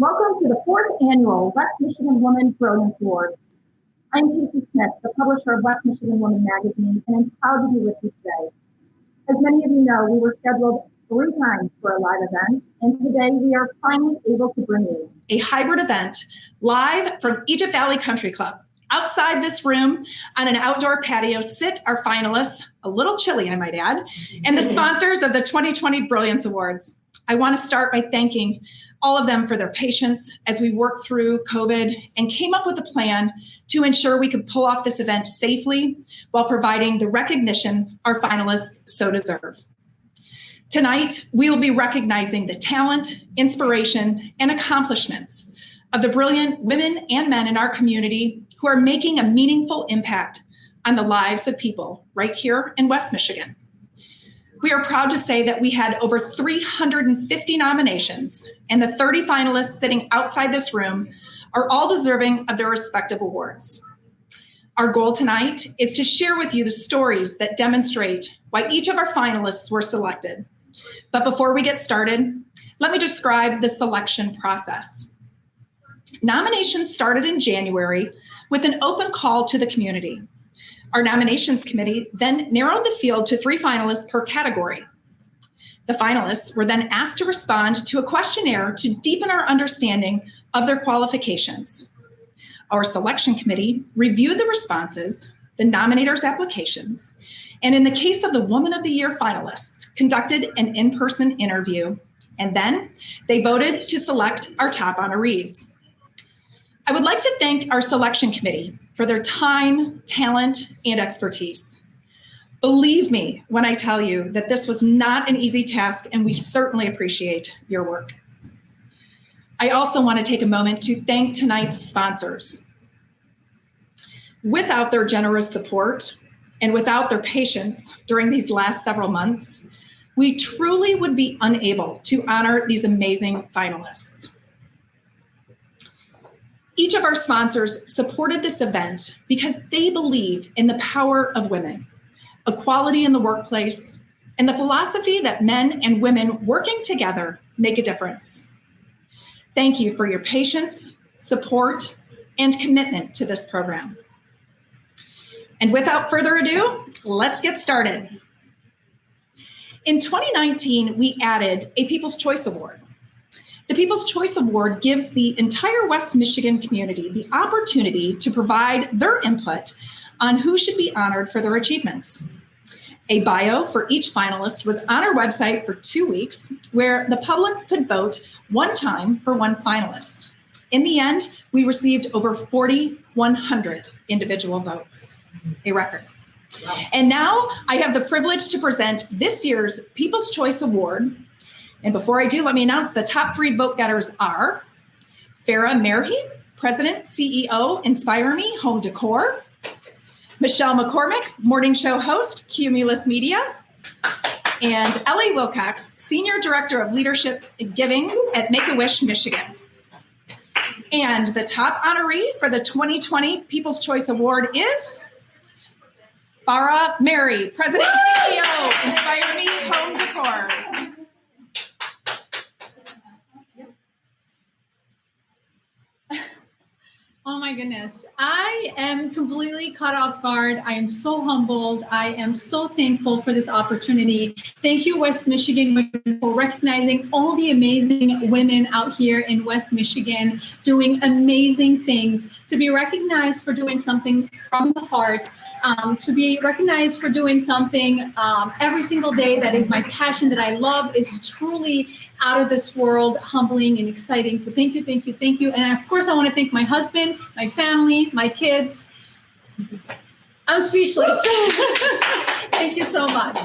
Welcome to the 4th annual West Michigan Woman Brilliance Awards. I'm Casey Smith, the publisher of West Michigan Woman magazine, and I'm proud to be with you today. As many of you know, we were scheduled 3 times for a live event, and today we are finally able to bring you a hybrid event live from Egypt Valley Country Club. Outside this room, on an outdoor patio, sit our finalists, a little chilly, I might add, and the sponsors of the 2020 Brilliance Awards. I want to start by thanking all of them for their patience as we worked through COVID and came up with a plan to ensure we could pull off this event safely while providing the recognition our finalists so deserve. Tonight, we will be recognizing the talent, inspiration, and accomplishments of the brilliant women and men in our community who are making a meaningful impact on the lives of people right here in West Michigan. We are proud to say that we had over 350 nominations, and the 30 finalists sitting outside this room are all deserving of their respective awards. Our goal tonight is to share with you the stories that demonstrate why each of our finalists were selected. But before we get started, let me describe the selection process. Nominations started in January with an open call to the community. Our nominations committee then narrowed the field to 3 finalists per category. The finalists were then asked to respond to a questionnaire to deepen our understanding of their qualifications. Our selection committee reviewed the responses, the nominators' applications, and in the case of the Woman of the Year finalists, conducted an in-person interview, and then they voted to select our top honorees. I would like to thank our selection committee for their time, talent, and expertise. Believe me when I tell you that this was not an easy task, and we certainly appreciate your work. I also want to take a moment to thank tonight's sponsors. Without their generous support and without their patience during these last several months, we truly would be unable to honor these amazing finalists. Each of our sponsors supported this event because they believe in the power of women, equality in the workplace, and the philosophy that men and women working together make a difference. Thank you for your patience, support, and commitment to this program. And without further ado, let's get started. In 2019, we added a People's Choice Award. The People's Choice Award gives the entire West Michigan community the opportunity to provide their input on who should be honored for their achievements. A bio for each finalist was on our website for 2 weeks, where the public could vote one time for one finalist. In the end, we received over 4,100 individual votes, a record. And now I have the privilege to present this year's People's Choice Award. And before I do, let me announce the top 3 vote getters are Farah Murrahy, President, CEO, Inspire Me Home Decor; Michelle McCormick, morning show host, Cumulus Media; and Ellie Wilcox, Senior Director of Leadership and Giving at Make-A-Wish, Michigan. And the top honoree for the 2020 People's Choice Award is Farah Murrahy, President and CEO, Inspire Me Home Decor. Oh my goodness. I am completely caught off guard. I am so humbled. I am so thankful for this opportunity. Thank you, West Michigan Women, for recognizing all the amazing women out here in West Michigan doing amazing things. To be recognized for doing something from the heart, to be recognized for doing something every single day that is my passion, that I love, is truly out of this world, humbling and exciting. So thank you, thank you, thank you. And of course, I want to thank my husband, my family, my kids. I'm speechless. Thank you so much.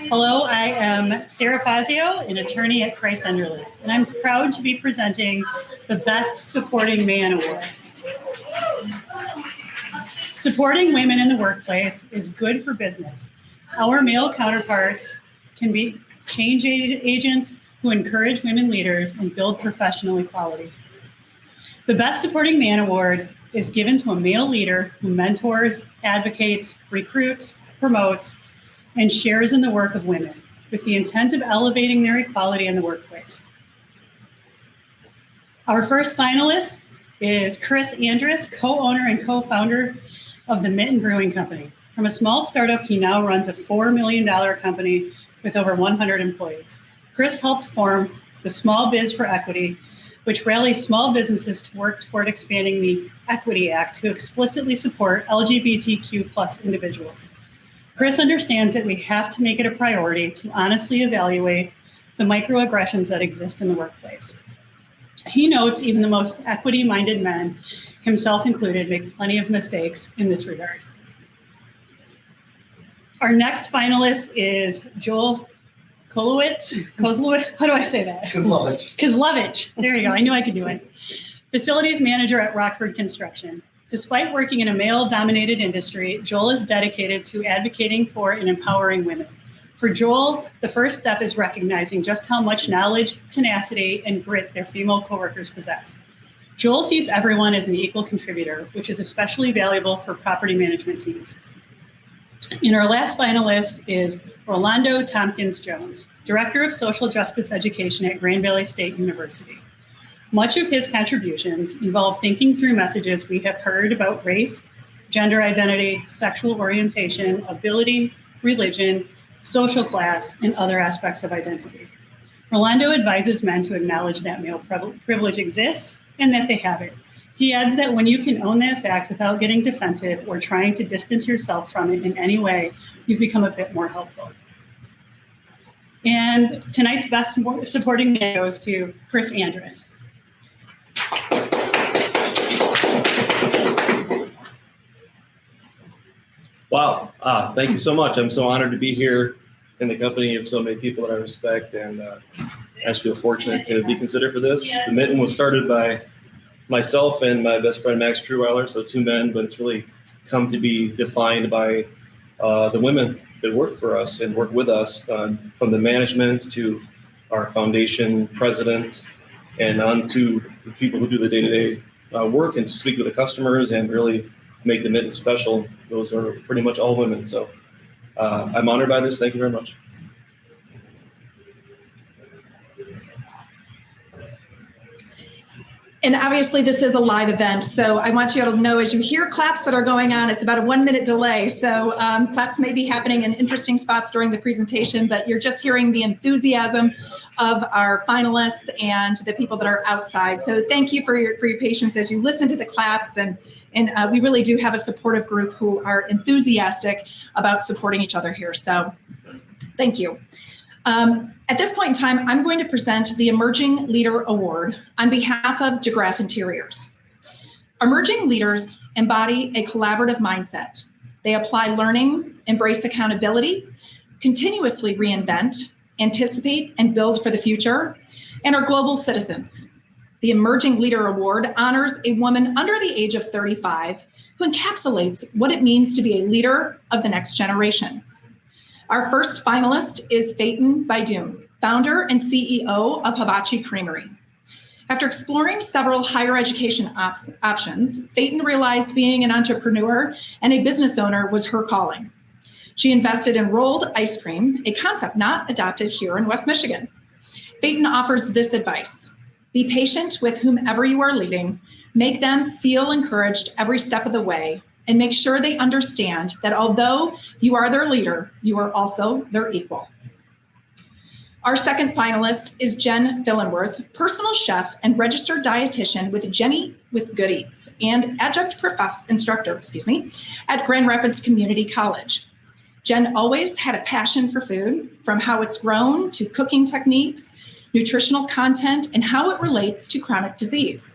Hello, I am Sarah Fazio, an attorney at Christ Enderle, and I'm proud to be presenting the Best Supporting Man Award. Supporting women in the workplace is good for business. Our male counterparts can be change agents who encourage women leaders and build professional equality. The Best Supporting Man Award is given to a male leader who mentors, advocates, recruits, promotes, and shares in the work of women with the intent of elevating their equality in the workplace. Our first finalist is Chris Andrus, co-owner and co-founder of the Mitten Brewing Company. From a small startup, he now runs a $4 million company with over 100 employees. Chris helped form the Small Biz for Equity, which rallies small businesses to work toward expanding the Equity Act to explicitly support LGBTQ+ individuals. Chris understands that we have to make it a priority to honestly evaluate the microaggressions that exist in the workplace. He notes even the most equity-minded men, himself included, make plenty of mistakes in this regard. Our next finalist is Joel Kolowitz. How do I say that? Kozlovich. There you go. I knew I could do it. Facilities manager at Rockford Construction. Despite working in a male-dominated industry, Joel is dedicated to advocating for and empowering women. For Joel, the first step is recognizing just how much knowledge, tenacity, and grit their female coworkers possess. Joel sees everyone as an equal contributor, which is especially valuable for property management teams. And our last finalist is Rolando Tompkins-Jones, Director of Social Justice Education at Grand Valley State University. Much of his contributions involve thinking through messages we have heard about race, gender identity, sexual orientation, ability, religion, social class, and other aspects of identity. Rolando advises men to acknowledge that male privilege exists and that they have it. He adds that when you can own that fact without getting defensive or trying to distance yourself from it in any way, you've become a bit more helpful. And tonight's best supporting man goes to Chris Andrus. Wow, thank you so much. I'm so honored to be here in the company of so many people that I respect, and I just feel fortunate to be considered for this. The Mitten was started by myself and my best friend Max Truweiler, so two men, but it's really come to be defined by the women that work for us and work with us, from the management to our foundation president and on to the people who do the day-to-day work and to speak with the customers and really make the Mitten special. Those are pretty much all women. So I'm honored by this. Thank you very much. And obviously this is a live event, so I want you all to know as you hear claps that are going on, it's about a 1 minute delay. So claps may be happening in interesting spots during the presentation, but you're just hearing the enthusiasm of our finalists and the people that are outside. So thank you for your patience as you listen to the claps, and we really do have a supportive group who are enthusiastic about supporting each other here. So thank you. At this point in time, I'm going to present the Emerging Leader Award on behalf of DeGraff Interiors. Emerging leaders embody a collaborative mindset. They apply learning, embrace accountability, continuously reinvent, anticipate, and build for the future, and are global citizens. The Emerging Leader Award honors a woman under the age of 35 who encapsulates what it means to be a leader of the next generation. Our first finalist is Phaeton Baidoun, founder and CEO of Hibachi Creamery. After exploring several higher education options, Phaeton realized being an entrepreneur and a business owner was her calling. She invested in rolled ice cream, a concept not adopted here in West Michigan. Phaeton offers this advice: be patient with whomever you are leading, make them feel encouraged every step of the way, and make sure they understand that although you are their leader, you are also their equal. Our second finalist is Jen Fillenworth, personal chef and registered dietitian with Jenny with Good Eats and adjunct instructor at Grand Rapids Community College. Jen always had a passion for food, from how it's grown to cooking techniques, nutritional content, and how it relates to chronic disease.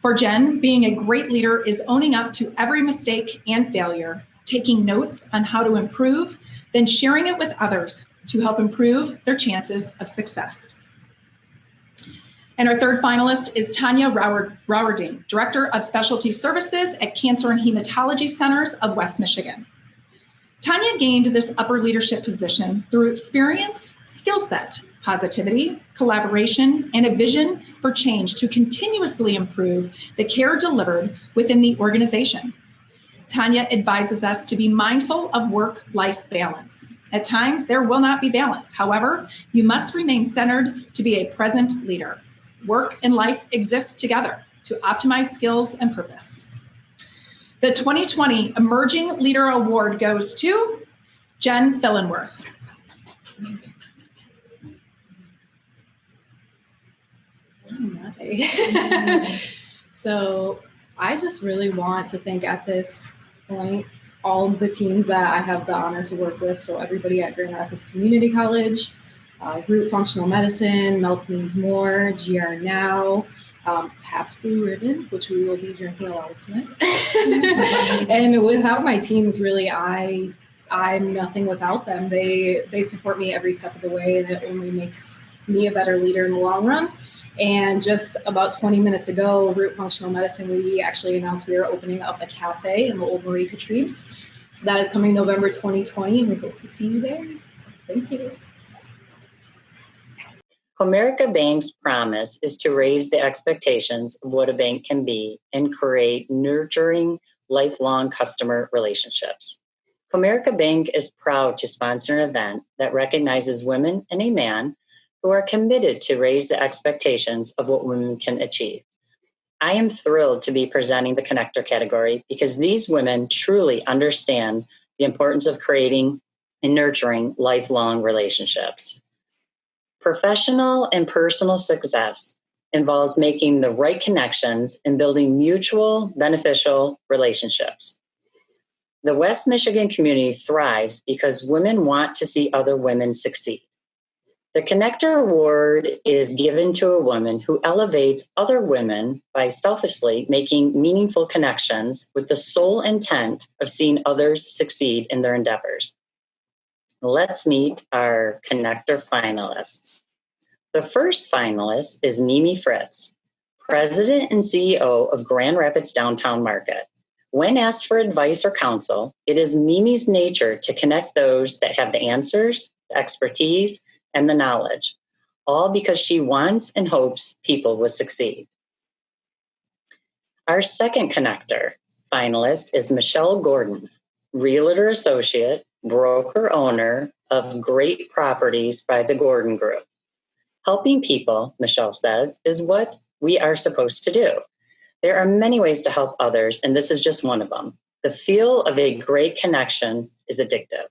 For Jen, being a great leader is owning up to every mistake and failure, taking notes on how to improve, then sharing it with others to help improve their chances of success. And our third finalist is Tanya Roarding, Director of Specialty Services at Cancer and Hematology Centers of West Michigan. Tanya gained this upper leadership position through experience, skill set, positivity, collaboration, and a vision for change to continuously improve the care delivered within the organization. Tanya advises us to be mindful of work-life balance. At times, there will not be balance. However, you must remain centered to be a present leader. Work and life exist together to optimize skills and purpose. The 2020 Emerging Leader Award goes to Jen Fillenworth. So I just really want to thank at this point all the teams that I have the honor to work with. So everybody at Grand Rapids Community College, Root Functional Medicine, Milk Means More, GR Now, Pabst Blue Ribbon, which we will be drinking a lot of tonight. And without my teams, really, I'm nothing without them. They support me every step of the way, and it only makes me a better leader in the long run. And just about 20 minutes ago, Root Functional Medicine, we actually announced we are opening up a cafe in the old Marie Catribes. So that is coming November 2020, and we hope to see you there. Thank you. Comerica Bank's promise is to raise the expectations of what a bank can be and create nurturing, lifelong customer relationships. Comerica Bank is proud to sponsor an event that recognizes women and a man who are committed to raise the expectations of what women can achieve. I am thrilled to be presenting the Connector category because these women truly understand the importance of creating and nurturing lifelong relationships. Professional and personal success involves making the right connections and building mutual beneficial relationships. The West Michigan community thrives because women want to see other women succeed. The Connector Award is given to a woman who elevates other women by selflessly making meaningful connections with the sole intent of seeing others succeed in their endeavors. Let's meet our Connector finalists. The first finalist is Mimi Fritz, President and CEO of Grand Rapids Downtown Market. When asked for advice or counsel, it is Mimi's nature to connect those that have the answers, the expertise, and the knowledge, all because she wants and hopes people will succeed. Our second Connector finalist is Michelle Gordon, Realtor Associate, Broker Owner of Great Properties by the Gordon Group. Helping people, Michelle says, is what we are supposed to do. There are many ways to help others, and this is just one of them. The feel of a great connection is addictive.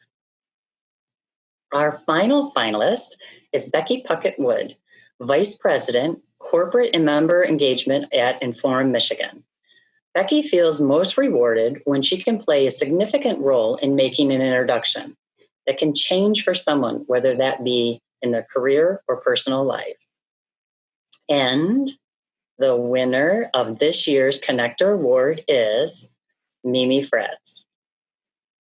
Our final finalist is Becky Puckett Wood, Vice President, Corporate and Member Engagement at Inform Michigan. Becky feels most rewarded when she can play a significant role in making an introduction that can change for someone, whether that be in their career or personal life. And the winner of this year's Connector Award is Mimi Fritz.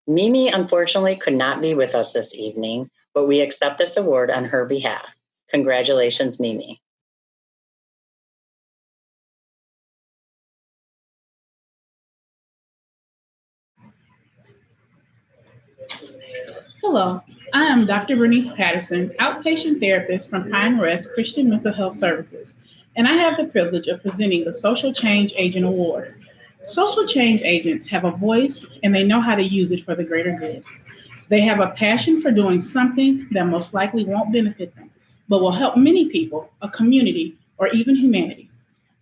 Mimi, unfortunately, could not be with us this evening, but we accept this award on her behalf. Congratulations, Mimi. Hello, I am Dr. Bernice Patterson, outpatient therapist from Pine Rest Christian Mental Health Services, and I have the privilege of presenting the Social Change Agent Award. Social change agents have a voice and they know how to use it for the greater good. They have a passion for doing something that most likely won't benefit them, but will help many people, a community, or even humanity.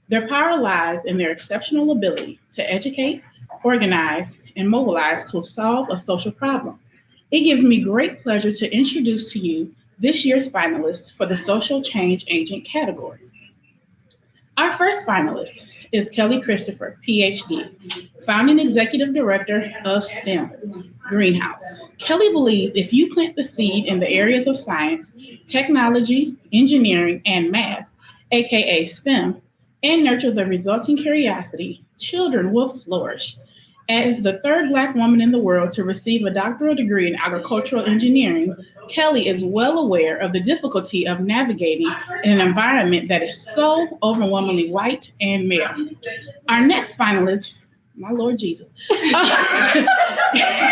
Their power lies in their exceptional ability to educate, organize, and mobilize to solve a social problem. It gives me great pleasure to introduce to you this year's finalists for the Social Change Agent category. Our first finalist is Kelly Christopher, PhD, founding executive director of STEM Greenhouse. Kelly believes if you plant the seed in the areas of science, technology, engineering, and math, aka STEM, and nurture the resulting curiosity, children will flourish. As the third Black woman in the world to receive a doctoral degree in agricultural engineering, Kelly is well aware of the difficulty of navigating in an environment that is so overwhelmingly white and male. Our next finalist, my Lord Jesus,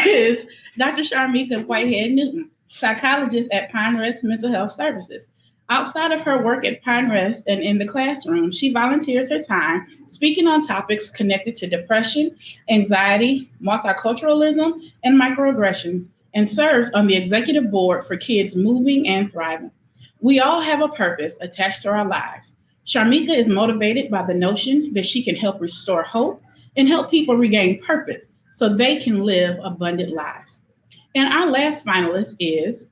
is Dr. Charmita Whitehead Newton, psychologist at Pine Rest Mental Health Services. Outside of her work at Pine Rest and in the classroom, she volunteers her time speaking on topics connected to depression, anxiety, multiculturalism, and microaggressions, and serves on the executive board for Kids Moving and Thriving. We all have a purpose attached to our lives. Charmita is motivated by the notion that she can help restore hope and help people regain purpose so they can live abundant lives. And our last finalist is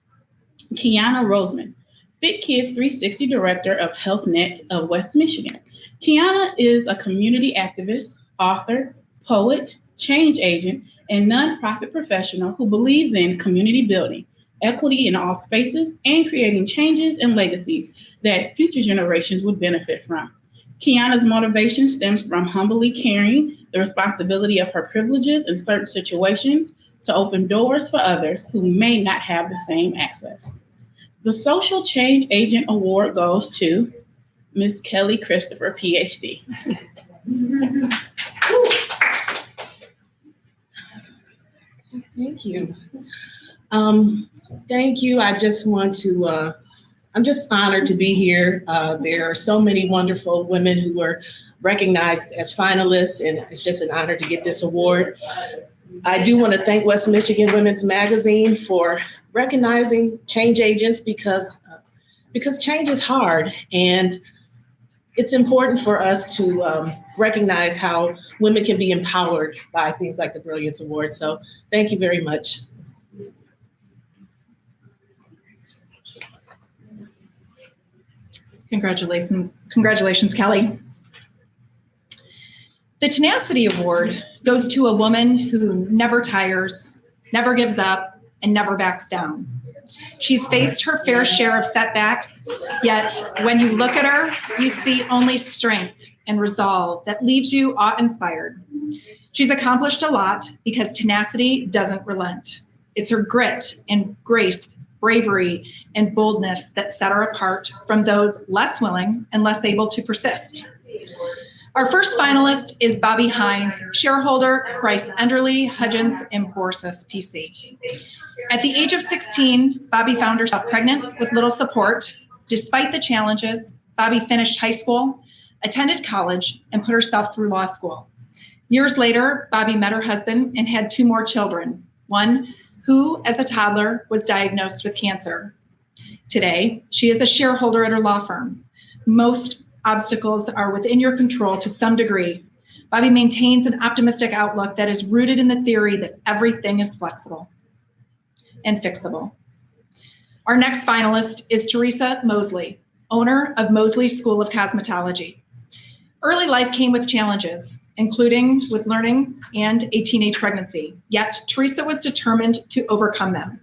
Kiana Roseman, Fit Kids 360 Director of HealthNet of West Michigan. Kiana is a community activist, author, poet, change agent, and nonprofit professional who believes in community building, equity in all spaces, and creating changes and legacies that future generations would benefit from. Kiana's motivation stems from humbly carrying the responsibility of her privileges in certain situations to open doors for others who may not have the same access. The Social Change Agent Award goes to Ms. Kelly Christopher, PhD. Thank you. Thank you. I just want to, I'm just honored to be here. There are so many wonderful women who were recognized as finalists, and it's just an honor to get this award. I do want to thank West Michigan Women's Magazine for recognizing change agents because change is hard, and it's important for us to recognize how women can be empowered by things like the Brilliance Awards. So thank you very much. Congratulations, Kelly. The Tenacity Award goes to a woman who never tires, never gives up, and never backs down. She's faced her fair share of setbacks, yet when you look at her, you see only strength and resolve that leaves you awe-inspired. She's accomplished a lot because tenacity doesn't relent. It's her grit and grace, bravery, and boldness that set her apart from those less willing and less able to persist. Our first finalist is Bobby Hines, shareholder, Christ Enderly, Hudgens, and Borsis, PC. At the age of 16, Bobby found herself pregnant with little support. Despite the challenges, Bobby finished high school, attended college, and put herself through law school. Years later, Bobby met her husband and had 2 more children, one who, as a toddler, was diagnosed with cancer. Today, she is a shareholder at her law firm. Most obstacles are within your control to some degree. Bobby maintains an optimistic outlook that is rooted in the theory that everything is flexible and fixable. Our next finalist is Theresa Mosley, owner of Mosley School of Cosmetology. Early life came with challenges, including with learning and a teenage pregnancy, yet Theresa was determined to overcome them.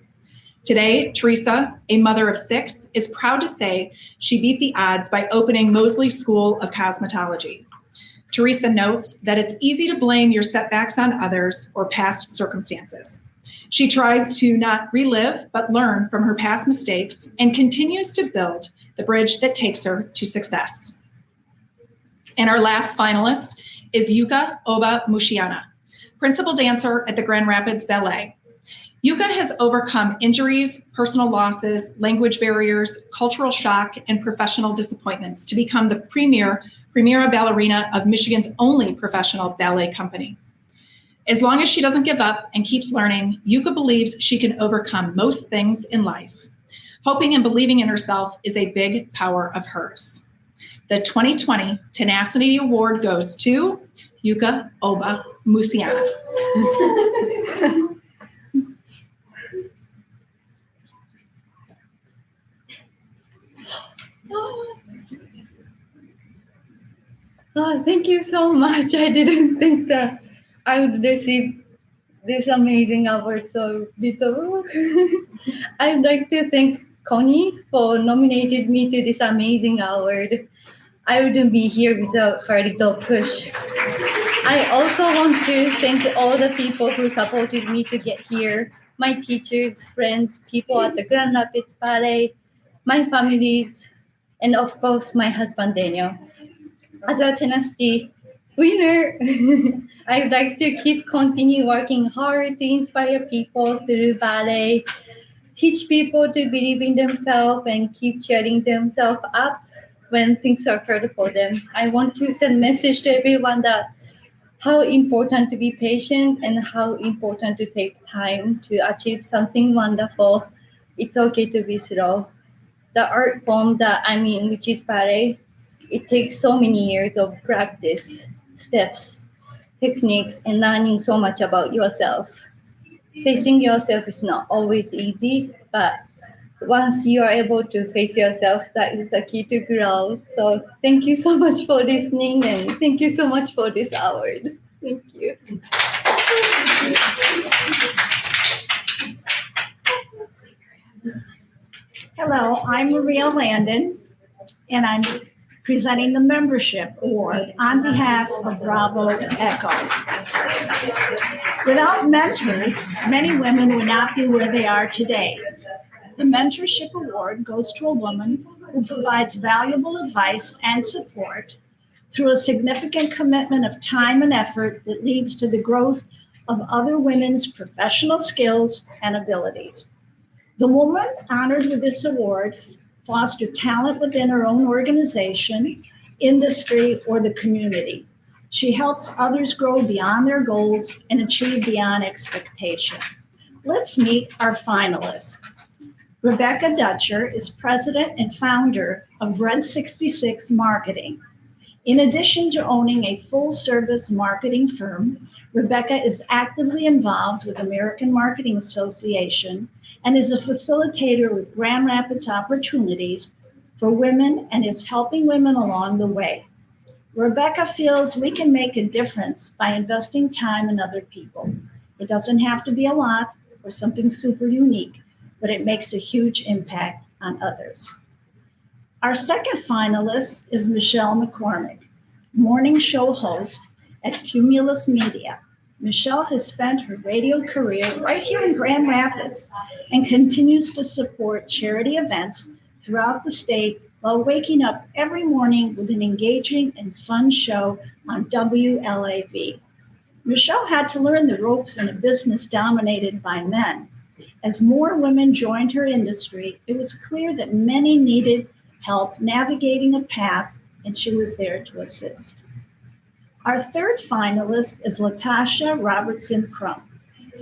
Today, Theresa, a mother of 6, is proud to say she beat the odds by opening Mosley School of Cosmetology. Theresa notes that it's easy to blame your setbacks on others or past circumstances. She tries to not relive, but learn from her past mistakes and continues to build the bridge that takes her to success. And our last finalist is Yuka Oba Muschiana, principal dancer at the Grand Rapids Ballet. Yuka has overcome injuries, personal losses, language barriers, cultural shock, and professional disappointments to become the primera ballerina of Michigan's only professional ballet company. As long as she doesn't give up and keeps learning, Yuka believes she can overcome most things in life. Hoping and believing in herself is a big power of hers. The 2020 Tenacity Award goes to Yuka Oba Muschiana. Oh, thank you so much. I didn't think that I would receive this amazing award so little. I'd like to thank Connie for nominating me to this amazing award. I wouldn't be here without her little push. I also want to thank all the people who supported me to get here, my teachers, friends, people at the Grand Rapids Ballet, my families, and of course, my husband, Daniel. As a Tenacity winner, I'd like to continue working hard to inspire people through ballet, teach people to believe in themselves and keep cheering themselves up when things are hard for them. I want to send a message to everyone that how important to be patient and how important to take time to achieve something wonderful. It's okay to be slow. The art form that I'm in, which is ballet, it takes so many years of practice, steps, techniques, and learning so much about yourself. Facing yourself is not always easy, but once you are able to face yourself, that is the key to grow. So thank you so much for listening, and thank you so much for this award. Thank you. Hello, I'm Maria Landon, and I'm presenting the Mentorship Award on behalf of Bravo Echo. Without mentors, many women would not be where they are today. The Mentorship Award goes to a woman who provides valuable advice and support through a significant commitment of time and effort that leads to the growth of other women's professional skills and abilities. The woman honored with this award fosters talent within her own organization, industry, or the community. She helps others grow beyond their goals and achieve beyond expectation. Let's meet our finalists. Rebecca Dutcher is president and founder of Red 66 Marketing. In addition to owning a full-service marketing firm, Rebecca is actively involved with American Marketing Association and is a facilitator with Grand Rapids Opportunities for Women and is helping women along the way. Rebecca feels we can make a difference by investing time in other people. It doesn't have to be a lot or something super unique, but it makes a huge impact on others. Our second finalist is Michelle McCormick, morning show host at Cumulus Media. Michelle has spent her radio career right here in Grand Rapids and continues to support charity events throughout the state while waking up every morning with an engaging and fun show on WLAV. Michelle had to learn the ropes in a business dominated by men. As more women joined her industry, it was clear that many needed help navigating a path, and she was there to assist. Our third finalist is Latasha Robertson Crumb,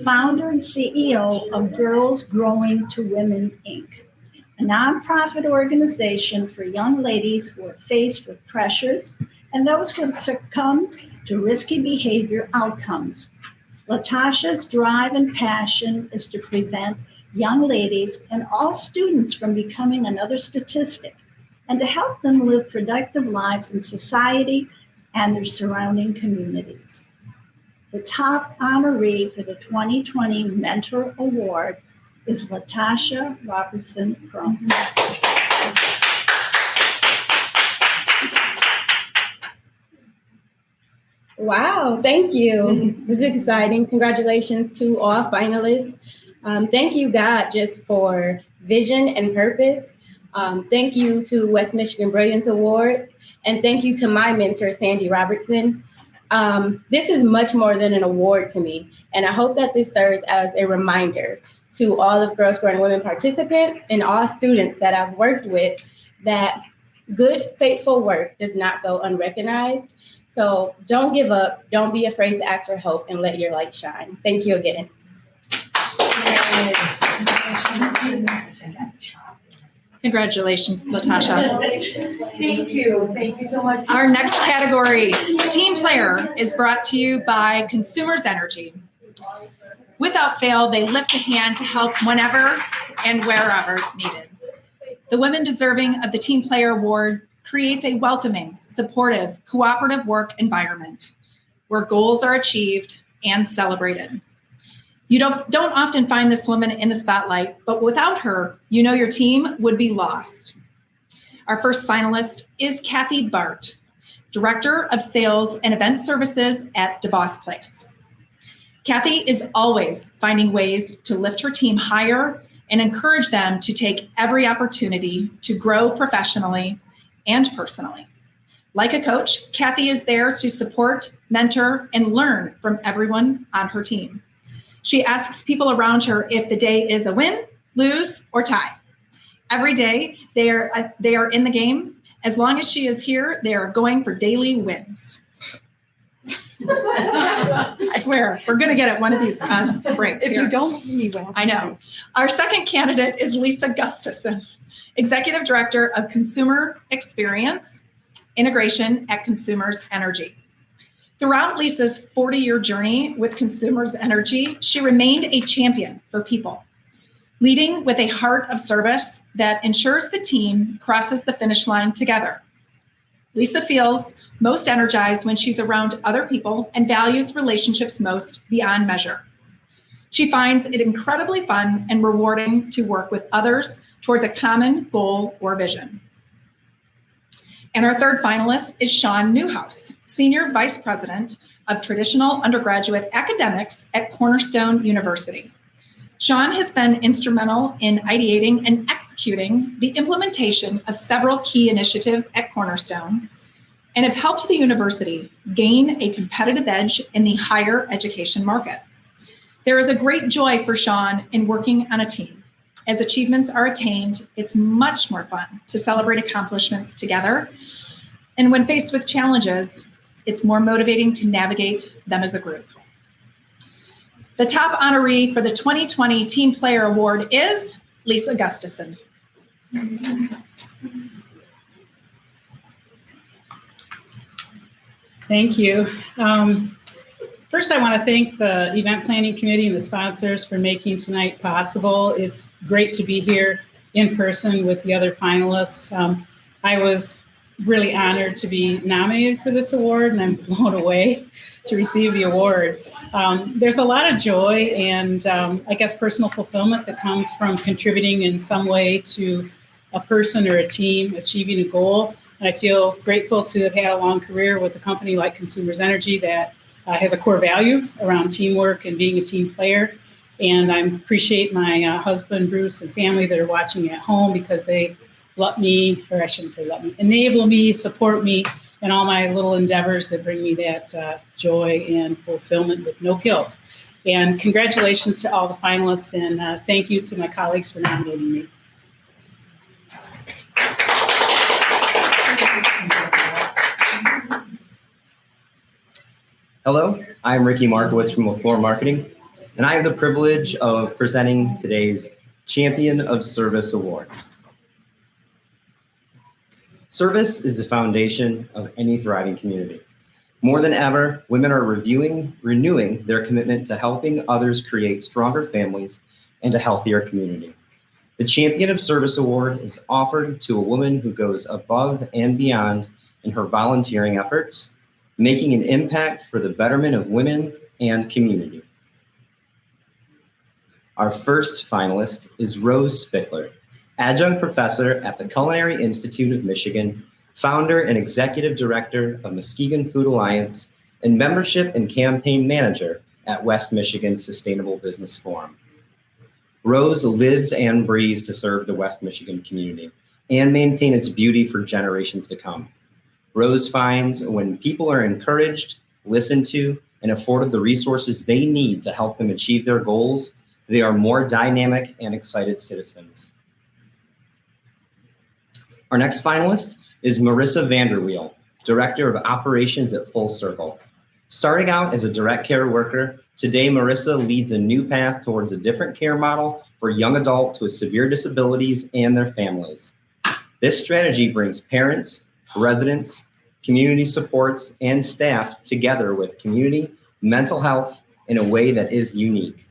founder and CEO of Girls Growing to Women, Inc., a nonprofit organization for young ladies who are faced with pressures and those who have succumbed to risky behavior outcomes. Latasha's drive and passion is to prevent young ladies and all students from becoming another statistic and to help them live productive lives in society and their surrounding communities. The top honoree for the 2020 Mentor Award is Latasha Robertson Crumb. Wow, thank you. This is exciting. Congratulations to all finalists. Thank you, God, just for vision and purpose. Thank you to West Michigan Brilliance Awards. And thank you to my mentor, Sandy Robertson. This is much more than an award to me. And I hope that this serves as a reminder to all of Girls Growing Women participants and all students that I've worked with that good, faithful work does not go unrecognized. So don't give up. Don't be afraid to ask for help and let your light shine. Thank you again. Congratulations, Latasha. Thank you. Thank you so much. Our next category, Team Player, is brought to you by Consumers Energy. Without fail, they lift a hand to help whenever and wherever needed. The women deserving of the Team Player Award creates a welcoming, supportive, cooperative work environment where goals are achieved and celebrated. You don't often find this woman in the spotlight, but without her, you know your team would be lost. Our first finalist is Kathy Bart, Director of Sales and Event Services at DeVos Place. Kathy is always finding ways to lift her team higher and encourage them to take every opportunity to grow professionally and personally. Like a coach, Kathy is there to support, mentor, and learn from everyone on her team. She asks people around her if the day is a win lose or tie. Every day they are in the game. As long as she is here, they are going for daily wins. I swear, we're going to get at one of these breaks If here. you don't, you will. I know. Our second candidate is Lisa Gustafson, Executive Director of Consumer Experience Integration at Consumers Energy. Throughout Lisa's 40-year journey with Consumers Energy, she remained a champion for people, leading with a heart of service that ensures the team crosses the finish line together. Lisa feels most energized when she's around other people and values relationships most beyond measure. She finds it incredibly fun and rewarding to work with others towards a common goal or vision. And our third finalist is Sean Neuhaus, Senior Vice President of Traditional Undergraduate Academics at Cornerstone University. Sean has been instrumental in ideating and executing the implementation of several key initiatives at Cornerstone and have helped the university gain a competitive edge in the higher education market. There is a great joy for Sean in working on a team. As achievements are attained, it's much more fun to celebrate accomplishments together. And when faced with challenges, it's more motivating to navigate them as a group. The top honoree for the 2020 Team Player Award is Lisa Gustafson. Thank you. First, I want to thank the event planning committee and the sponsors for making tonight possible. It's great to be here in person with the other finalists. I was really honored to be nominated for this award, and I'm blown away to receive the award. There's a lot of joy and I guess personal fulfillment that comes from contributing in some way to a person or a team achieving a goal. And I feel grateful to have had a long career with a company like Consumers Energy that has a core value around teamwork and being a team player. And I appreciate my husband, Bruce, and family that are watching at home because they let me, or I shouldn't say let me, enable me, support me in all my little endeavors that bring me that joy and fulfillment with no guilt. And congratulations to all the finalists, and thank you to my colleagues for nominating me. Hello, I'm Ricky Markowitz from LaFleur Marketing, and I have the privilege of presenting today's Champion of Service Award. Service is the foundation of any thriving community. More than ever, women are renewing their commitment to helping others create stronger families and a healthier community. The Champion of Service Award is offered to a woman who goes above and beyond in her volunteering efforts, making an impact for the betterment of women and community. Our first finalist is Rose Spickler, adjunct professor at the Culinary Institute of Michigan, founder and executive director of Muskegon Food Alliance, and membership and campaign manager at West Michigan Sustainable Business Forum. Rose lives and breathes to serve the West Michigan community and maintain its beauty for generations to come. Rose finds when people are encouraged, listened to, and afforded the resources they need to help them achieve their goals, they are more dynamic and excited citizens. Our next finalist is Marissa Vanderweil, Director of Operations at Full Circle. Starting out as a direct care worker, today Marissa leads a new path towards a different care model for young adults with severe disabilities and their families. This strategy brings parents, residents, community supports, and staff together with community, mental health in a way that is unique.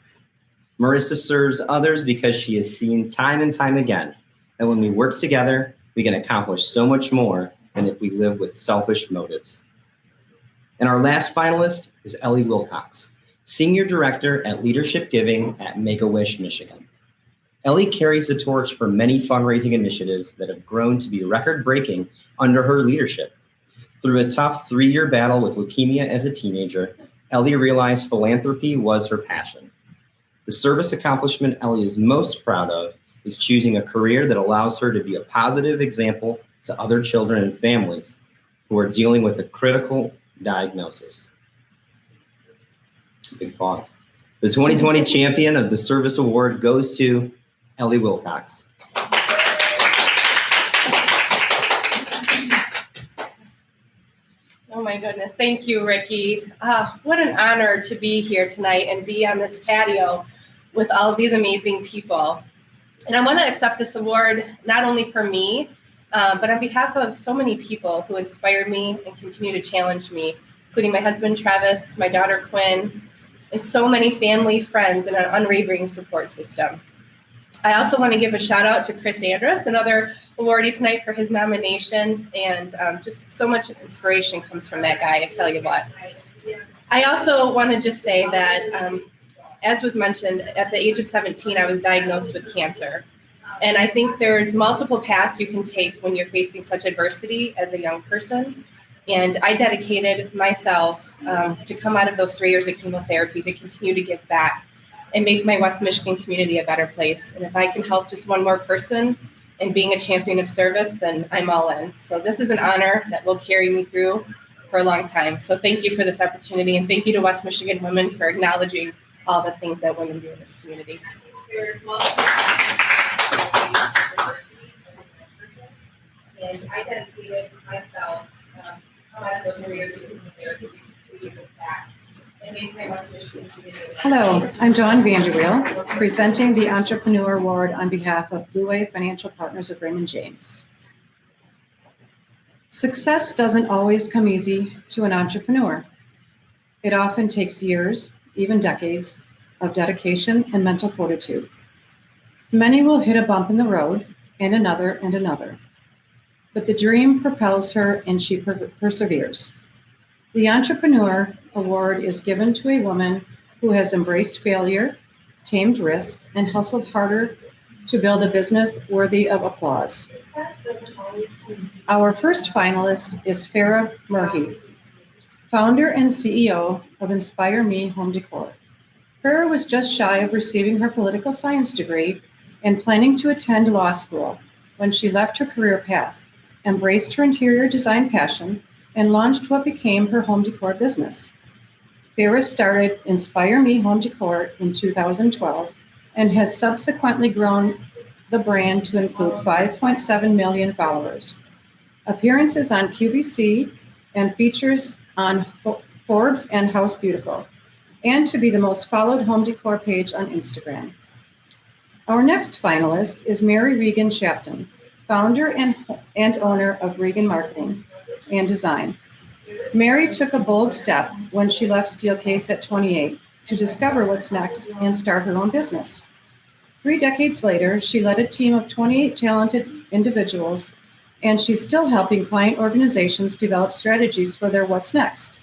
Marissa serves others because she has seen time and time again that when we work together, we can accomplish so much more than if we live with selfish motives. And our last finalist is Ellie Wilcox, Senior Director at Leadership Giving at Make-A-Wish, Michigan. Ellie carries the torch for many fundraising initiatives that have grown to be record-breaking under her leadership. Through a tough 3-year battle with leukemia as a teenager, Ellie realized philanthropy was her passion. The service accomplishment Ellie is most proud of is choosing a career that allows her to be a positive example to other children and families who are dealing with a critical diagnosis. Big pause. The 2020 champion of the service award goes to Ellie Wilcox. Oh my goodness, thank you, Ricky. What an honor to be here tonight and be on this patio with all of these amazing people. And I want to accept this award not only for me, but on behalf of so many people who inspire me and continue to challenge me, including my husband, Travis, my daughter, Quinn, and so many family, friends, and an unwavering support system. I also want to give a shout out to Chris Andrus, another awardee tonight, for his nomination, and just so much inspiration comes from that guy, I tell you what. I also want to just say that, as was mentioned, at the age of 17, I was diagnosed with cancer. And I think there's multiple paths you can take when you're facing such adversity as a young person. And I dedicated myself to come out of those 3 years of chemotherapy to continue to give back and make my West Michigan community a better place. And if I can help just one more person in being a champion of service, then I'm all in. So this is an honor that will carry me through for a long time. So thank you for this opportunity, and thank you to West Michigan women for acknowledging all the things that women do in this community. And I dedicated myself out of those 3 years of chemotherapy to give back. Hello, I'm Dawn Vanderweil, presenting the Entrepreneur Award on behalf of Blue Wave Financial Partners of Raymond James. Success doesn't always come easy to an entrepreneur. It often takes years, even decades, of dedication and mental fortitude. Many will hit a bump in the road, and another and another. But the dream propels her, and she perseveres. The Entrepreneur Award is given to a woman who has embraced failure, tamed risk, and hustled harder to build a business worthy of applause. Our first finalist is Farah Murrahy, founder and CEO of Inspire Me Home Decor. Farah was just shy of receiving her political science degree and planning to attend law school when she left her career path, embraced her interior design passion, and launched what became her home decor business. Farah started Inspire Me Home Decor in 2012 and has subsequently grown the brand to include 5.7 million followers, appearances on QVC, and features on Forbes and House Beautiful, and to be the most followed home decor page on Instagram. Our next finalist is Mary Regan Shapton, founder and owner of Regan Marketing and Design. Mary took a bold step when she left Steelcase at 28 to discover what's next and start her own business. 3 decades later, she led a team of 28 talented individuals, and she's still helping client organizations develop strategies for their what's next.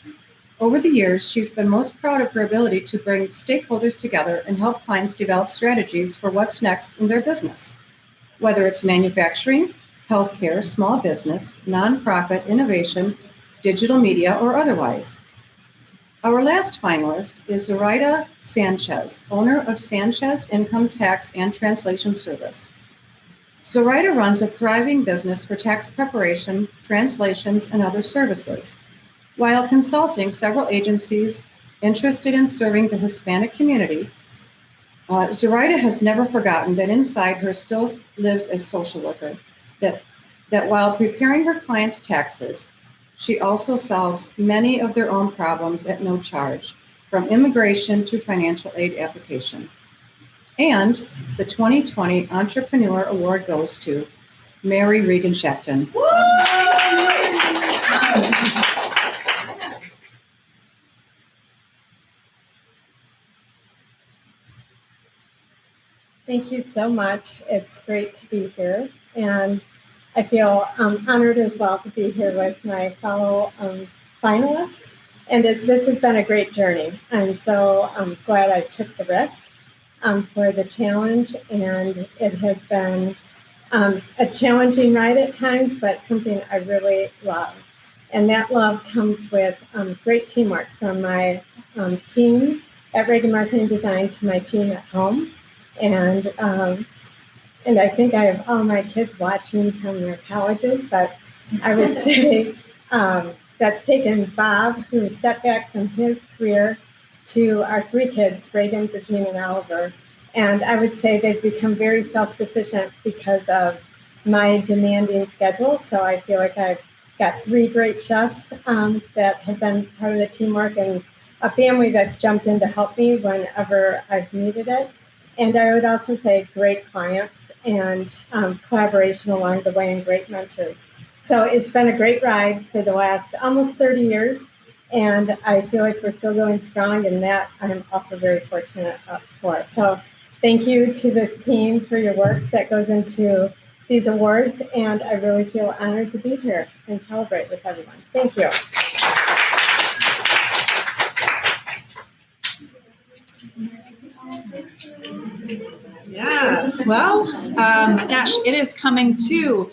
Over the years, she's been most proud of her ability to bring stakeholders together and help clients develop strategies for what's next in their business, whether it's manufacturing, healthcare, small business, nonprofit, innovation, digital media, or otherwise. Our last finalist is Zoraida Sanchez, owner of Sanchez Income Tax and Translation Service. Zoraida runs a thriving business for tax preparation, translations, and other services, while consulting several agencies interested in serving the Hispanic community. Zoraida has never forgotten that inside her still lives a social worker, that while preparing her clients' taxes, she also solves many of their own problems at no charge, from immigration to financial aid application. And the 2020 Entrepreneur Award goes to Mary Regan Shapton. Thank you so much. It's great to be here, and I feel honored as well to be here with my fellow finalists. And this has been a great journey. I'm so glad I took the risk for the challenge, and it has been a challenging ride at times, but something I really love. And that love comes with great teamwork from my team at Regan Marketing Design to my team at home. And I think I have all my kids watching from their colleges, but I would say that's taken Bob, who stepped back from his career, to our 3 kids, Regan, Virginia, and Oliver, And I would say they've become very self-sufficient because of my demanding schedule. So I feel like I've got 3 great chefs that have been part of the teamwork, and a family that's jumped in to help me whenever I've needed it. And I would also say great clients and collaboration along the way and great mentors. So it's been a great ride for the last almost 30 years. And I feel like we're still going strong, and that I'm also very fortunate for. So thank you to this team for your work that goes into these awards. And I really feel honored to be here and celebrate with everyone. Thank you. Yeah, well, gosh, it is coming to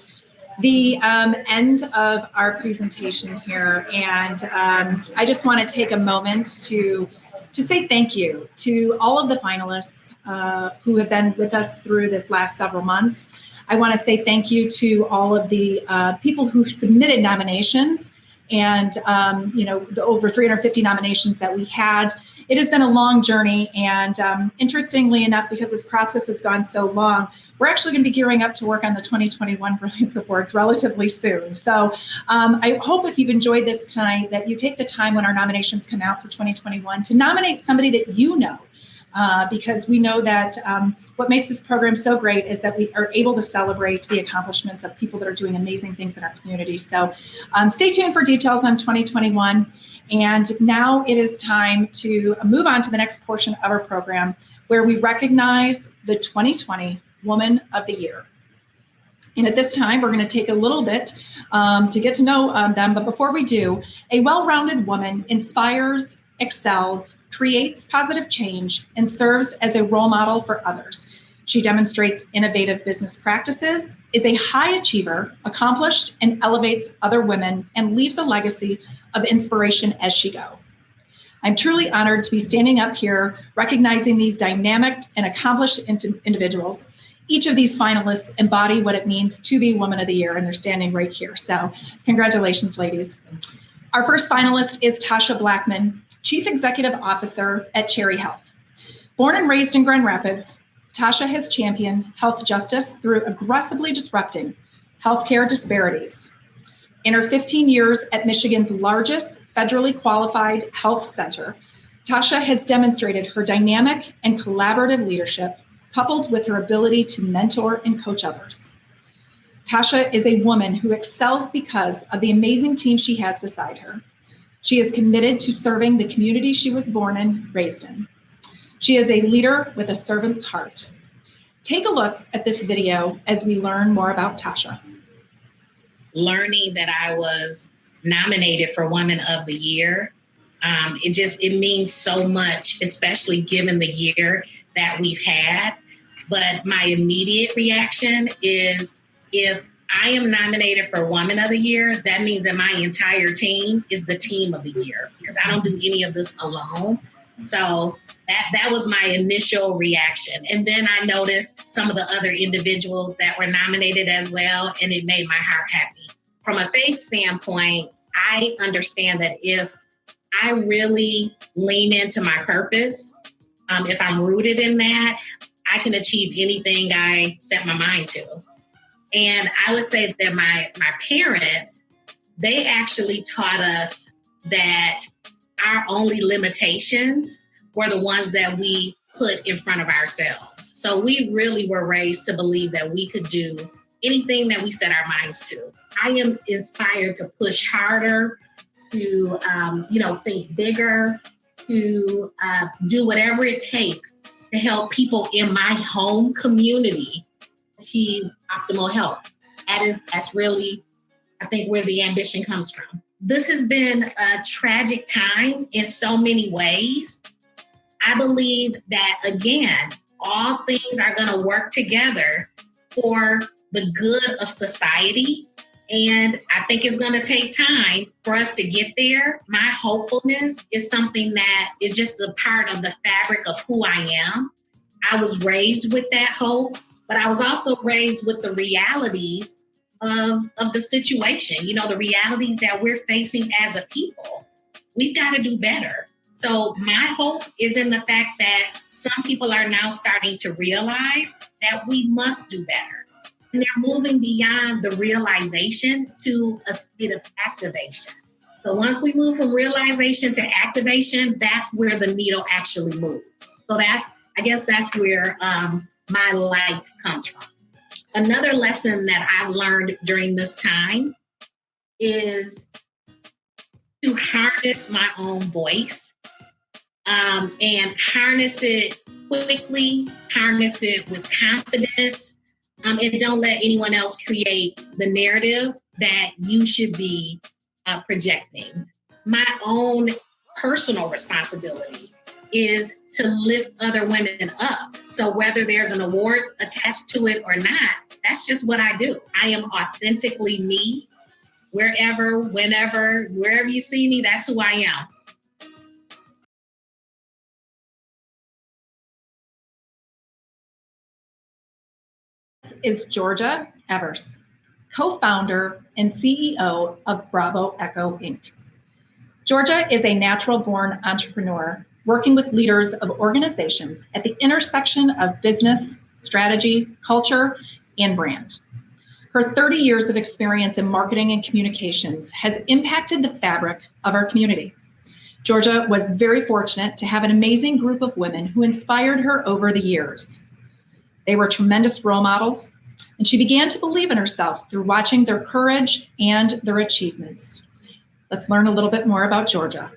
the end of our presentation here, and I just want to take a moment to say thank you to all of the finalists who have been with us through this last several months. I want to say thank you to all of the people who submitted nominations, and the over 350 nominations that we had. It has been a long journey, and interestingly enough, because this process has gone so long, we're actually going to be gearing up to work on the 2021 Brilliance Awards relatively soon. So I hope if you've enjoyed this tonight that you take the time when our nominations come out for 2021 to nominate somebody that you know, because we know that what makes this program so great is that we are able to celebrate the accomplishments of people that are doing amazing things in our community. So stay tuned for details on 2021. And now it is time to move on to the next portion of our program, where we recognize the 2020 Woman of the Year. And at this time, we're going to take a little bit to get to know them. But before we do, a well-rounded woman inspires, excels, creates positive change, and serves as a role model for others. She demonstrates innovative business practices, is a high achiever, accomplished, and elevates other women, and leaves a legacy of inspiration as she goes. I'm truly honored to be standing up here recognizing these dynamic and accomplished individuals. Each of these finalists embody what it means to be Woman of the Year, and they're standing right here. So congratulations, ladies. Our first finalist is Tasha Blackman, Chief Executive Officer at Cherry Health. Born and raised in Grand Rapids, Tasha has championed health justice through aggressively disrupting healthcare disparities. In her 15 years at Michigan's largest federally qualified health center, Tasha has demonstrated her dynamic and collaborative leadership, coupled with her ability to mentor and coach others. Tasha is a woman who excels because of the amazing team she has beside her. She is committed to serving the community she was born and raised in. She is a leader with a servant's heart. Take a look at this video as we learn more about Tasha. Learning that I was nominated for Woman of the Year, it means so much, especially given the year that we've had. But my immediate reaction is, if I am nominated for Woman of the Year, that means that my entire team is the team of the year, because I don't do any of this alone. So that was my initial reaction. And then I noticed some of the other individuals that were nominated as well, and it made my heart happy. From a faith standpoint, I understand that if I really lean into my purpose, if I'm rooted in that, I can achieve anything I set my mind to. And I would say that my parents, they actually taught us that our only limitations were the ones that we put in front of ourselves. So we really were raised to believe that we could do anything that we set our minds to. I am inspired to push harder, to think bigger, to do whatever it takes to help people in my home community achieve optimal health. That's really, I think, where the ambition comes from. This has been a tragic time in so many ways. I believe that, again, all things are going to work together for the good of society. And I think it's going to take time for us to get there. My hopefulness is something that is just a part of the fabric of who I am. I was raised with that hope, but I was also raised with the realities of the situation, the realities that we're facing as a people. We've got to do better. So my hope is in the fact that some people are now starting to realize that we must do better. And they're moving beyond the realization to a state of activation. So once we move from realization to activation, that's where the needle actually moves. So I guess that's where my light comes from. Another lesson that I've learned during this time is to harness my own voice and harness it quickly, harness it with confidence, and don't let anyone else create the narrative that you should be projecting. My own personal responsibility is to lift other women up. So whether there's an award attached to it or not, that's just what I do. I am authentically me. Wherever, whenever, wherever you see me, that's who I am. Is Georgia Evers, co-founder and CEO of Bravo Echo Inc. Georgia is a natural-born entrepreneur working with leaders of organizations at the intersection of business, strategy, culture, and brand. Her 30 years of experience in marketing and communications has impacted the fabric of our community. Georgia was very fortunate to have an amazing group of women who inspired her over the years. They were tremendous role models, and she began to believe in herself through watching their courage and their achievements. Let's learn a little bit more about Georgia.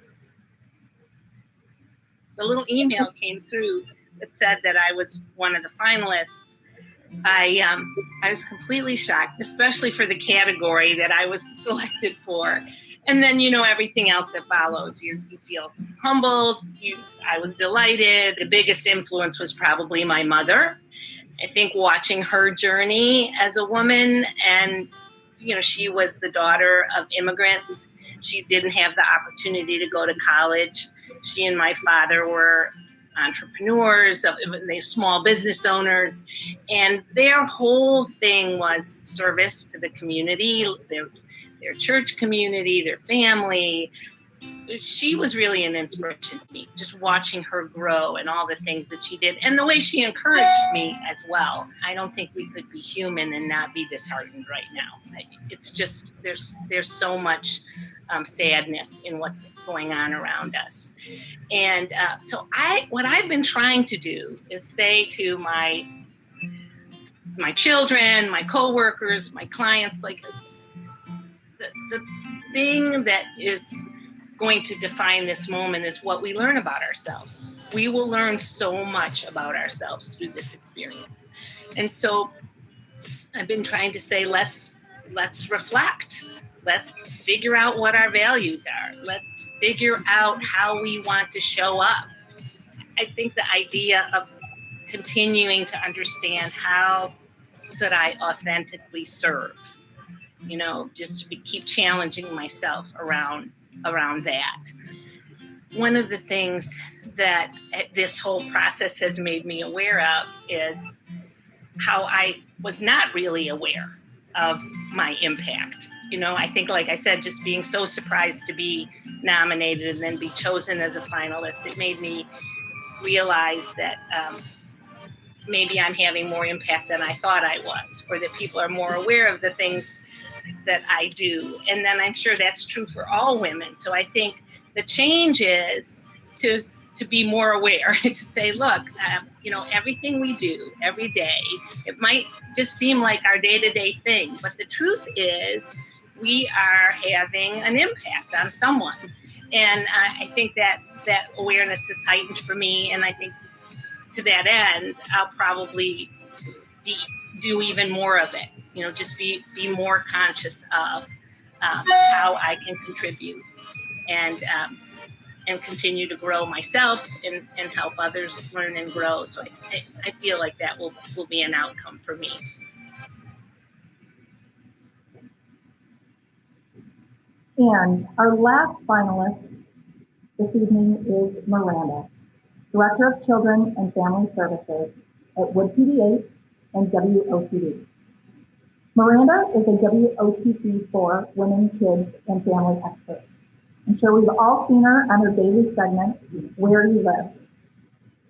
The little email came through that said that I was one of the finalists. I was completely shocked, especially for the category that I was selected for. And then, everything else that follows. You feel humbled. I was delighted. The biggest influence was probably my mother. I think watching her journey as a woman, and, she was the daughter of immigrants. She didn't have the opportunity to go to college. She and my father were entrepreneurs, they small business owners, and their whole thing was service to the community, their church community, their family. She was really an inspiration to me, just watching her grow and all the things that she did and the way she encouraged me as well. I don't think we could be human and not be disheartened right now. It's just, there's so much sadness in what's going on around us. And so what I've been trying to do is say to my children, my coworkers, my clients, like the thing that is going to define this moment is what we learn about ourselves. We will learn so much about ourselves through this experience. And so I've been trying to say, let's reflect. Let's figure out what our values are. Let's figure out how we want to show up. I think the idea of continuing to understand how could I authentically serve, just to keep challenging myself around that. One of the things that this whole process has made me aware of is how I was not really aware of my impact. I think, like I said, just being so surprised to be nominated and then be chosen as a finalist, it made me realize that maybe I'm having more impact than I thought I was, or that people are more aware of the things that I do. And then I'm sure that's true for all women. So I think the change is to be more aware, to say, look, everything we do every day, it might just seem like our day-to-day thing, but the truth is we are having an impact on someone. And I think that awareness is heightened for me. And I think to that end, I'll probably do even more of it, just be more conscious of how I can contribute and continue to grow myself and help others learn and grow. So I feel like that will be an outcome for me. And our last finalist this evening is Miranda, Director of Children and Family Services at Wood TV8 and WOTV. Miranda is a WOTV4 Women, Kids, and Family expert. I'm sure we've all seen her on her daily segment, Where You Live.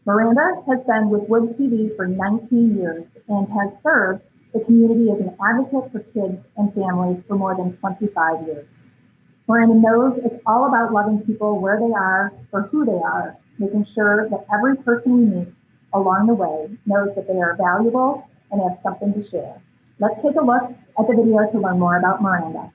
Miranda has been with Wood TV for 19 years and has served the community as an advocate for kids and families for more than 25 years. Miranda knows it's all about loving people where they are for who they are, making sure that every person we meet along the way knows that they are valuable and have something to share. Let's take a look at the video to learn more about Miranda.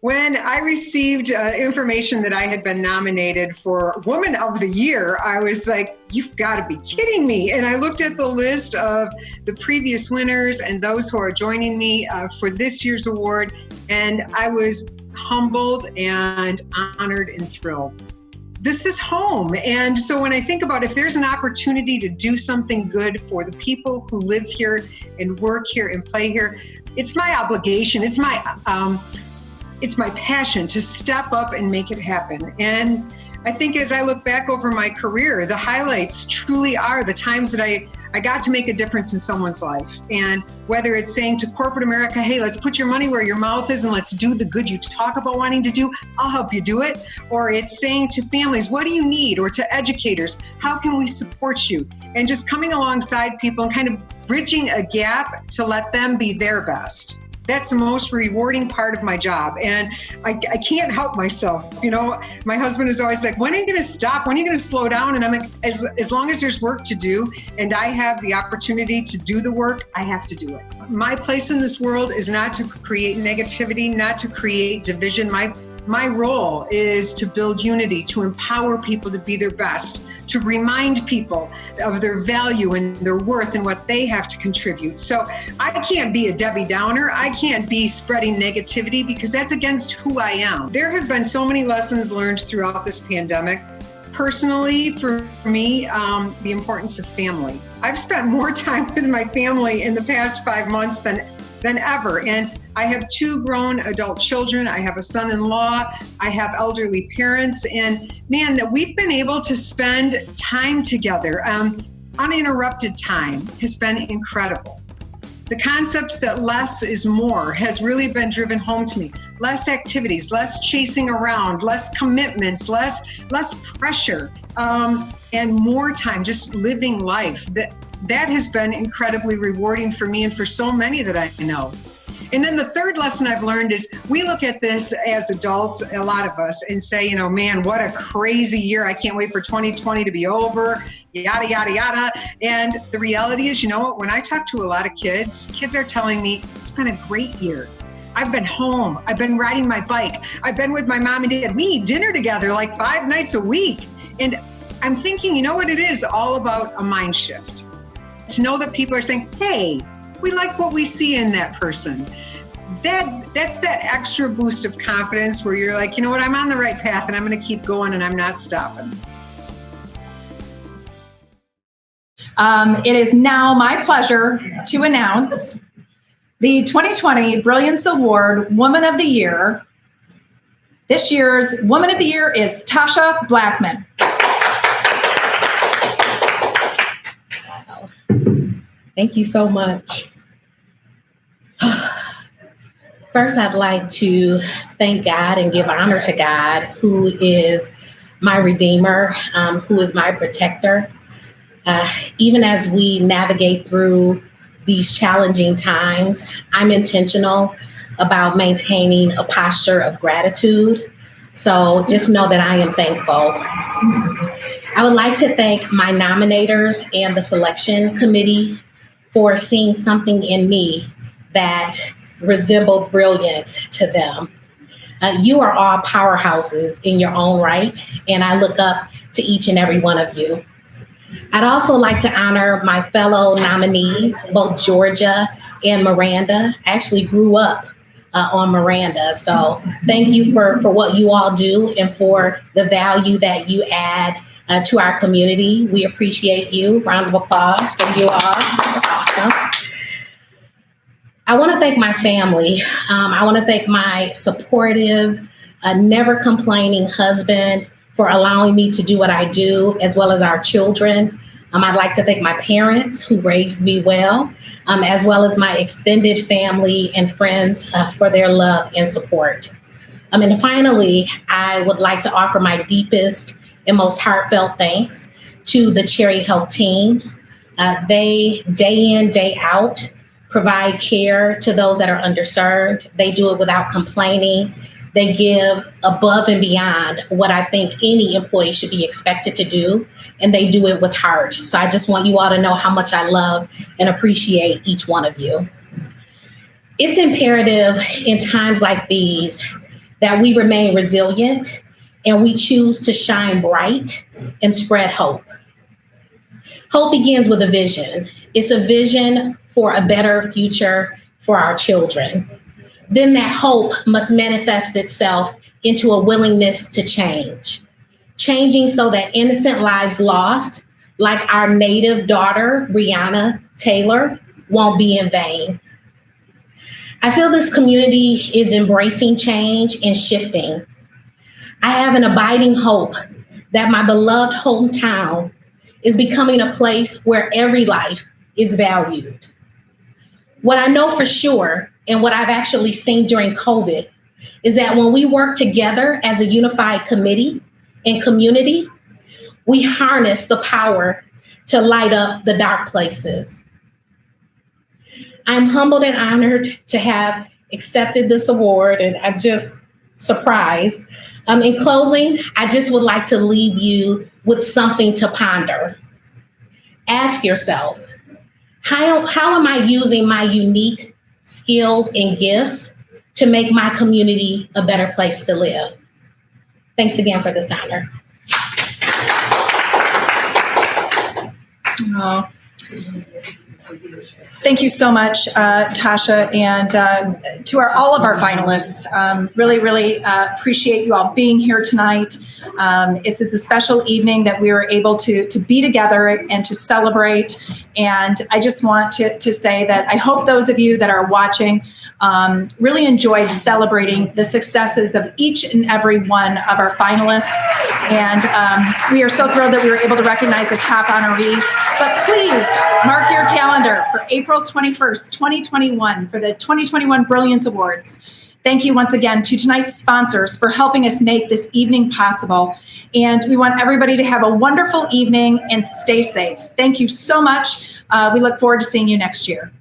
When I received information that I had been nominated for Woman of the Year, I was like, you've got to be kidding me. And I looked at the list of the previous winners and those who are joining me for this year's award, and I was humbled and honored and thrilled. This is home. And so when I think about if there's an opportunity to do something good for the people who live here and work here and play here, it's my obligation. It's my passion to step up and make it happen. And I think as I look back over my career, the highlights truly are the times that I got to make a difference in someone's life. And whether it's saying to corporate America, hey, let's put your money where your mouth is and let's do the good you talk about wanting to do, I'll help you do it. Or it's saying to families, what do you need? Or to educators, how can we support you? And just coming alongside people and kind of bridging a gap to let them be their best. That's the most rewarding part of my job. And I can't help myself. You know, my husband is always like, when are you going to stop? When are you going to slow down? And I'm like, as long as there's work to do and I have the opportunity to do the work, I have to do it. My place in this world is not to create negativity, not to create division. My role is to build unity, to empower people to be their best, to remind people of their value and their worth and what they have to contribute. So I can't be a Debbie Downer. I can't be spreading negativity because that's against who I am. There have been so many lessons learned throughout this pandemic. Personally, for me, the importance of family. I've spent more time with my family in the past 5 months than ever. And I have 2 grown adult children. I have a son-in-law. I have elderly parents. And man, that we've been able to spend time together, uninterrupted time, has been incredible. The concept that less is more has really been driven home to me. Less activities, less chasing around, less commitments, less pressure, and more time just living life. That has been incredibly rewarding for me and for so many that I know. And then the third lesson I've learned is we look at this as adults, a lot of us, and say, you know, man, what a crazy year. I can't wait for 2020 to be over, yada, yada, yada. And the reality is, you know what, when I talk to a lot of kids are telling me it's been a great year. I've been home. I've been riding my bike. I've been with my mom and dad. We eat dinner together like 5 nights a week. And I'm thinking, you know what, it is all about a mind shift. To know that people are saying, hey, we like what we see in that person. That's that extra boost of confidence where you're like, you know what, I'm on the right path and I'm going to keep going and I'm not stopping. It is now my pleasure to announce the 2020 Brilliance Award Woman of the Year. This year's Woman of the Year is Tasha Blackman. Thank you so much. First, I'd like to thank God and give honor to God, who is my Redeemer, who is my protector. Even as we navigate through these challenging times, I'm intentional about maintaining a posture of gratitude. So just know that I am thankful. I would like to thank my nominators and the selection committee for seeing something in me that resembled brilliance to them. You are all powerhouses in your own right, and I look up to each and every one of you. I'd also like to honor my fellow nominees, both Georgia and Miranda. I actually grew up on Miranda, so thank you for what you all do and for the value that you add to our community. We appreciate you. Round of applause for you all. Awesome. I want to thank my family. I want to thank my supportive, never complaining husband for allowing me to do what I do, as well as our children. I'd like to thank my parents who raised me well, as well as my extended family and friends for their love and support. And finally, I would like to offer my deepest and most heartfelt thanks to the Cherry Health team. They, day in, day out, provide care to those that are underserved. They do it without complaining. They give above and beyond what I think any employee should be expected to do, and they do it with heart. So I just want you all to know how much I love and appreciate each one of you. It's imperative in times like these that we remain resilient and we choose to shine bright and spread hope. Hope begins with a vision. It's a vision for a better future for our children. Then that hope must manifest itself into a willingness to change. Changing so that innocent lives lost, like our native daughter, Breonna Taylor, won't be in vain. I feel this community is embracing change and shifting. I have an abiding hope that my beloved hometown is becoming a place where every life is valued. What I know for sure, and what I've actually seen during COVID, is that when we work together as a unified committee and community, we harness the power to light up the dark places. I'm humbled and honored to have accepted this award, and I'm just surprised. In closing, I just would like to leave you with something to ponder. Ask yourself, how am I using my unique skills and gifts to make my community a better place to live? Thanks again for this honor. Oh. Thank you so much, Tasha, and to all of our finalists. Really appreciate you all being here tonight. This is a special evening that we were able to be together and to celebrate. And I just want to say that I hope those of you that are watching really enjoyed celebrating the successes of each and every one of our finalists. And we are so thrilled that we were able to recognize the top honoree. But please mark your calendar for April 21st, 2021 for the 2021 Brilliance Awards. Thank you once again to tonight's sponsors for helping us make this evening possible. And we want everybody to have a wonderful evening and stay safe. Thank you so much. We look forward to seeing you next year.